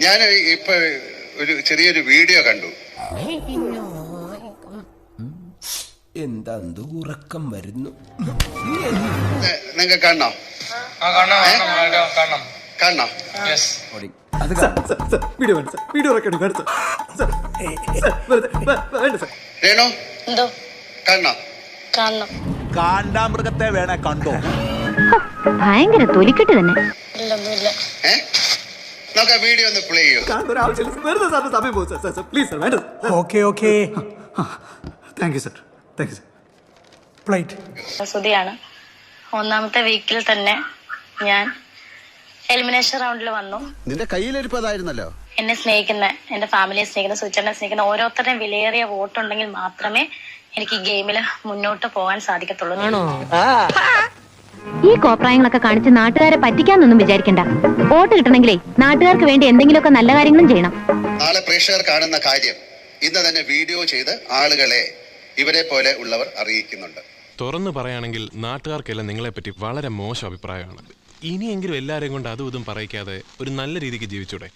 ഞാൻ ഇപ്പൊ ഒരു ചെറിയൊരു വീഡിയോ കണ്ടു. എന്താ ഉറക്കം വരുന്നു. നിങ്ങൾക്ക് കാണണോ? കാണണോ? രേണു കാണണോ? കാണ്ടാമൃഗത്തെ വേണേ കണ്ടോ? ഭയങ്കര തൊലിക്കെട്ട് തന്നെ. നമുക്ക് ആ വീഡിയോ ഒന്ന് പ്ലേ ചെയ്യൂ. സുധിയാണ്. ഒന്നാമത്തെ വീക്കിൽ തന്നെ ഞാൻ എലിമിനേഷൻ റൗണ്ടിൽ വന്നു. നിന്റെ കയ്യിലിരിപ്പതായിരുന്നല്ലോ. എന്നെ സ്നേഹിക്കുന്ന, എന്റെ ഫാമിലിയെ സ്നേഹിക്കുന്ന, സുചേട്ടനെ സ്നേഹിക്കുന്ന ഓരോരുത്തരുടെയും വിലയേറിയ വോട്ടുണ്ടെങ്കിൽ മാത്രമേ എനിക്ക് ഈ ഗെയിമിൽ മുന്നോട്ട് പോകാൻ സാധിക്കത്തുള്ളൂ. ഈ കോപ്രായങ്ങളൊക്കെ കാണിച്ച് നാട്ടുകാരെ പറ്റിക്കാന്നൊന്നും വിചാരിക്കണ്ട. വോട്ട് കിട്ടണമെങ്കിലേ നാട്ടുകാർക്ക് വേണ്ടി എന്തെങ്കിലുമൊക്കെ നല്ല കാര്യങ്ങളും ചെയ്യണം. നാളെ പ്രേക്ഷകർ കാണുന്ന കാര്യം ഇന്ന് തന്നെ വീഡിയോ ചെയ്ത് ആളുകളെ ഇവരെ പോലെ ഉള്ളവർ അറിയിക്കുന്നുണ്ട്. തുറന്നു പറയുകയാണെങ്കിൽ നാട്ടുകാർക്കെല്ലാം നിങ്ങളെപ്പറ്റി വളരെ മോശം അഭിപ്രായമാണ്. ഇനിയെങ്കിലും എല്ലാവരെയും കൊണ്ട് അതും ഇതും പറയിക്കാതെ ഒരു നല്ല രീതിക്ക് ജീവിച്ചൂടെ?